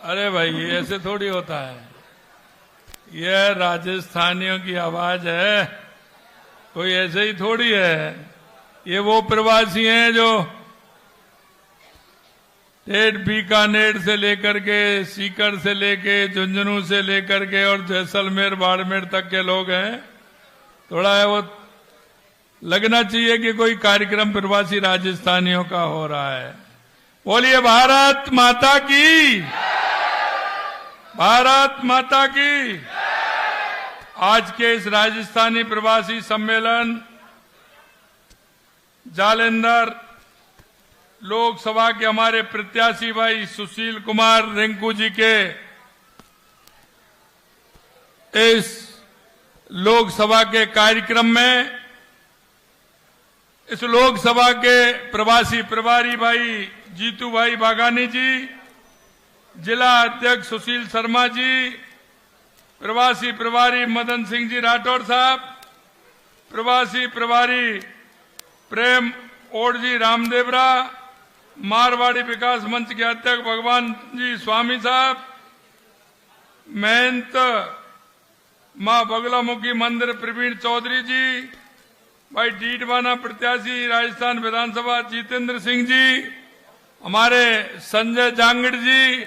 अरे भाई ये ऐसे थोड़ी होता है। यह राजस्थानियों की आवाज है, कोई ऐसे ही थोड़ी है। ये वो प्रवासी हैं जो ठेठ बीकानेर से लेकर के, सीकर से लेके, झुंझुनू से लेकर के और जैसलमेर बाड़मेर तक के लोग हैं। थोड़ा है वो लगना चाहिए कि कोई कार्यक्रम प्रवासी राजस्थानियों का हो रहा है। बोलिए भारत माता की, भारत माता की। आज के इस राजस्थानी प्रवासी सम्मेलन जालंधर लोकसभा के हमारे प्रत्याशी भाई सुशील कुमार रिंकू जी के इस लोकसभा के कार्यक्रम में, इस लोकसभा के प्रवासी प्रभारी भाई जीतू भाई बागानी जी, जिला अध्यक्ष सुशील शर्मा जी, प्रवासी प्रभारी मदन सिंह जी राठौर साहब, प्रवासी प्रभारी प्रेम ओड जी रामदेवरा, मारवाड़ी विकास मंच के अध्यक्ष भगवान जी स्वामी साहब, महंत मां बगलामुखी मंदिर प्रवीण चौधरी जी, भाई डीडवाना प्रत्याशी राजस्थान विधानसभा जितेंद्र सिंह जी, हमारे संजय जांगड़ जी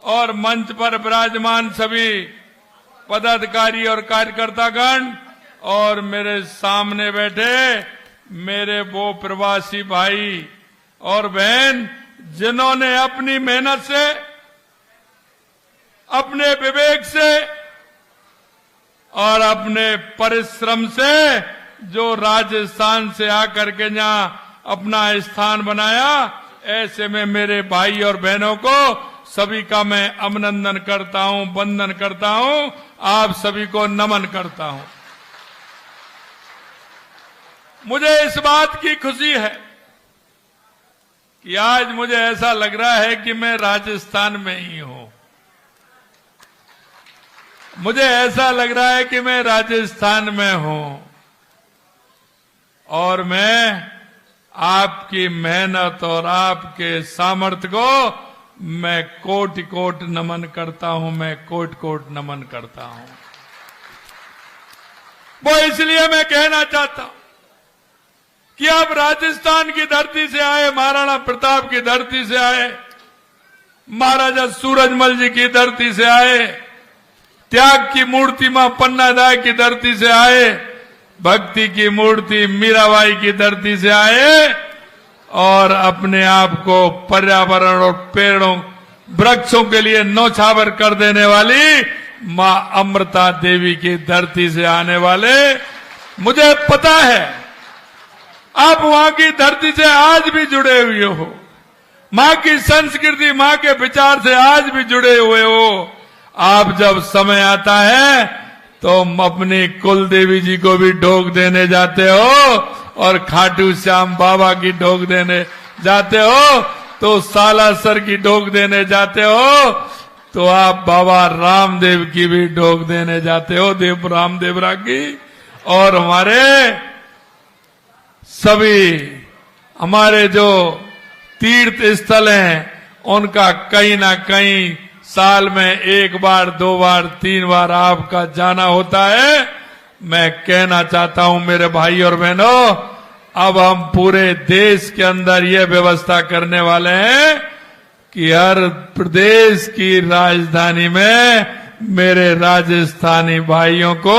और मंच पर विराजमान सभी पदाधिकारी और कार्यकर्तागण और मेरे सामने बैठे मेरे वो प्रवासी भाई और बहन जिन्होंने अपनी मेहनत से, अपने विवेक से और अपने परिश्रम से जो राजस्थान से आकर के यहाँ अपना स्थान बनाया, ऐसे में मेरे भाई और बहनों को सभी का मैं अभिनंदन करता हूं, वंदन करता हूं, आप सभी को नमन करता हूं। मुझे इस बात की खुशी है कि आज मुझे ऐसा लग रहा है कि मैं राजस्थान में ही हूं। मुझे ऐसा लग रहा है कि मैं राजस्थान में हूं और मैं आपकी मेहनत और आपके सामर्थ्य को मैं कोट कोट नमन करता हूं, मैं कोट कोट नमन करता हूं। वो इसलिए मैं कहना चाहता हूं कि आप राजस्थान की धरती से आए, महाराणा प्रताप की धरती से आए, महाराजा सूरजमल जी की धरती से आए, त्याग की मूर्ति मां पन्नादाय की धरती से आए, भक्ति की मूर्ति मीराबाई की धरती से आए और अपने आप को पर्यावरण और पेड़ों वृक्षों के लिए नौछावर कर देने वाली मां अमृता देवी की धरती से आने वाले, मुझे पता है आप वहां की धरती से आज भी जुड़े हुए हो, मां की संस्कृति, मां के विचार से आज भी जुड़े हुए हो। आप जब समय आता है तो अपनी कुल देवी जी को भी ढोक देने जाते हो और खाटू श्याम बाबा की ढोक देने जाते हो, तो सालासर की ढोक देने जाते हो, तो आप बाबा रामदेव की भी ढोक देने जाते हो, देव रामदेवरा की। और हमारे सभी हमारे जो तीर्थ स्थल हैं उनका कहीं ना कहीं साल में एक बार, दो बार, तीन बार आपका जाना होता है। मैं कहना चाहता हूं मेरे भाई और बहनों, अब हम पूरे देश के अंदर ये व्यवस्था करने वाले हैं कि हर प्रदेश की राजधानी में मेरे राजस्थानी भाइयों को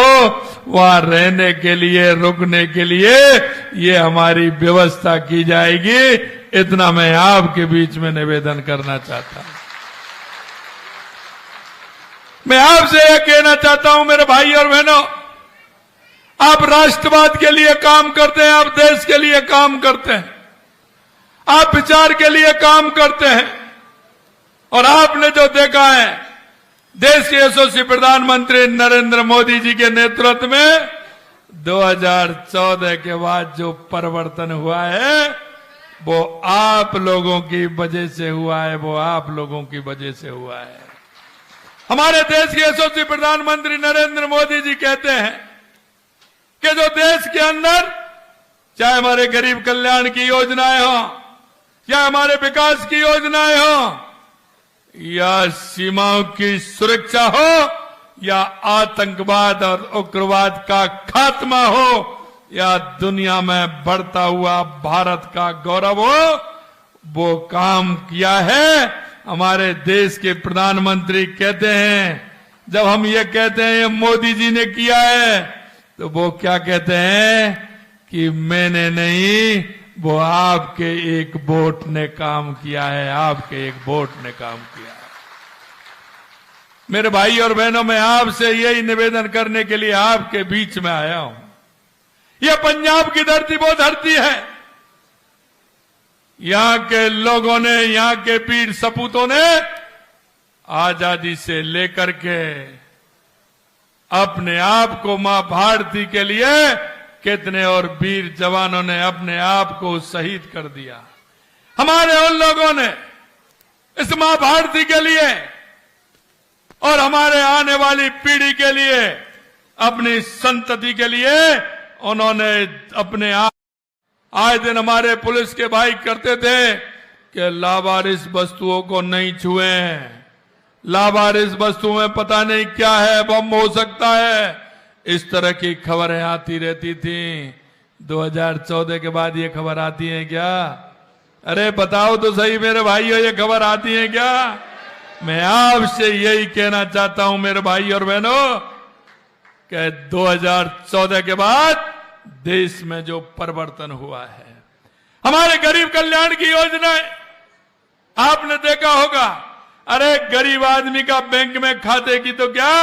वहां रहने के लिए, रुकने के लिए ये हमारी व्यवस्था की जाएगी। इतना मैं आपके बीच में निवेदन करना चाहता हूं। मैं आपसे यह कहना चाहता हूं मेरे भाई और बहनों, आप राष्ट्रवाद के लिए काम करते हैं, आप देश के लिए काम करते हैं, आप विचार के लिए काम करते हैं और आपने जो देखा है देश के यशस्वी प्रधानमंत्री नरेंद्र मोदी जी के नेतृत्व में 2014 के बाद जो परिवर्तन हुआ है वो आप लोगों की वजह से हुआ है, वो आप लोगों की वजह से हुआ है। हमारे देश के यशस्वी प्रधानमंत्री नरेंद्र मोदी जी कहते हैं कि जो देश के अंदर चाहे हमारे गरीब कल्याण की योजनाएं हो, चाहे हमारे विकास की योजनाएं हो, या सीमाओं की सुरक्षा हो, या आतंकवाद और उग्रवाद का खात्मा हो, या दुनिया में बढ़ता हुआ भारत का गौरव हो, वो काम किया है। हमारे देश के प्रधानमंत्री कहते हैं, जब हम ये कहते हैं ये मोदी जी ने किया है, तो वो क्या कहते हैं कि मैंने नहीं, वो आपके एक वोट ने काम किया है, आपके एक वोट ने काम किया है। मेरे भाई और बहनों, मैं आपसे यही निवेदन करने के लिए आपके बीच में आया हूं। यह पंजाब की धरती वो धरती है, यहां के लोगों ने, यहां के पीर सपूतों ने आजादी से लेकर के अपने आप को मां भारती के लिए कितने और वीर जवानों ने अपने आप को शहीद कर दिया। हमारे उन लोगों ने इस मां भारती के लिए और हमारे आने वाली पीढ़ी के लिए, अपनी संतति के लिए उन्होंने अपने आप, आए दिन हमारे पुलिस के भाई करते थे कि लावारिस वस्तुओं को नहीं छुएं, लावारिस वस्तुओं में पता नहीं क्या है, बम हो सकता है, इस तरह की खबरें आती रहती थी। 2014 के बाद ये खबर आती है क्या? अरे बताओ तो सही मेरे भाइयों, ये खबर आती है क्या? मैं आपसे यही कहना चाहता हूं मेरे भाई और बहनों कि 2014 के बाद देश में जो परिवर्तन हुआ है, हमारे गरीब कल्याण की योजनाएं आपने देखा होगा। अरे गरीब आदमी का बैंक में खाते की तो क्या,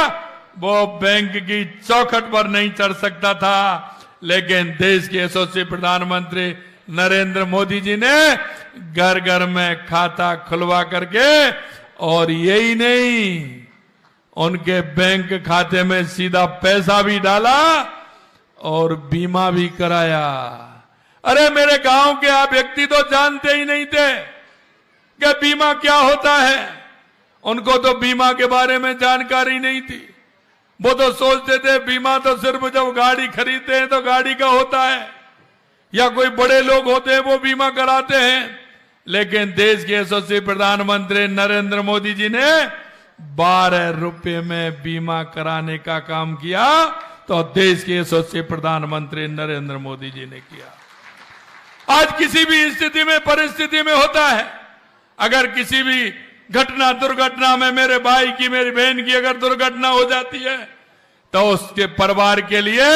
वो बैंक की चौखट पर नहीं चढ़ सकता था, लेकिन देश के यशस्वी प्रधानमंत्री नरेंद्र मोदी जी ने घर घर में खाता खुलवा करके, और यही नहीं, उनके बैंक खाते में सीधा पैसा भी डाला और बीमा भी कराया। अरे मेरे गांव के आप व्यक्ति तो जानते ही नहीं थे कि बीमा क्या होता है। उनको तो बीमा के बारे में जानकारी नहीं थी। वो तो सोचते थे बीमा तो सिर्फ जब गाड़ी खरीदते हैं तो गाड़ी का होता है, या कोई बड़े लोग होते हैं वो बीमा कराते हैं। लेकिन देश के यशस्वी प्रधानमंत्री नरेंद्र मोदी जी ने 12 रुपए में बीमा कराने का काम किया, तो देश के यशस्वी प्रधानमंत्री नरेंद्र मोदी जी ने किया। आज किसी भी स्थिति में, परिस्थिति में होता है, अगर किसी भी घटना, दुर्घटना में मेरे भाई की, मेरी बहन की अगर दुर्घटना हो जाती है, तो उसके परिवार के लिए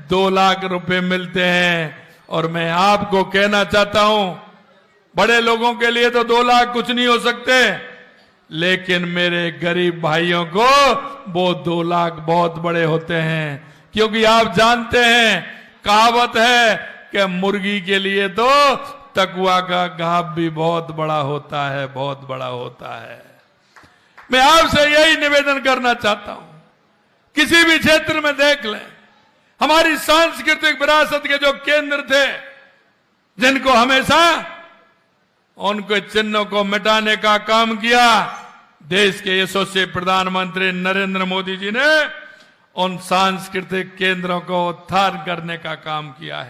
2 लाख रुपए मिलते हैं। और मैं आपको कहना चाहता हूं, बड़े लोगों के लिए तो 2 लाख कुछ नहीं हो सकते, लेकिन मेरे गरीब भाइयों को वो 2 लाख बहुत बड़े होते हैं। क्योंकि आप जानते हैं, कहावत है कि मुर्गी के लिए तो तकुआ का घाव भी बहुत बड़ा होता है, बहुत बड़ा होता है। मैं आपसे यही निवेदन करना चाहता हूं, किसी भी क्षेत्र में देख लें, हमारी सांस्कृतिक विरासत के जो केंद्र थे, जिनको हमेशा उनके चिन्हों को मिटाने का काम किया, देश के यशस्वी प्रधानमंत्री नरेंद्र मोदी जी ने उन सांस्कृतिक केंद्रों को उत्थान करने का काम किया है।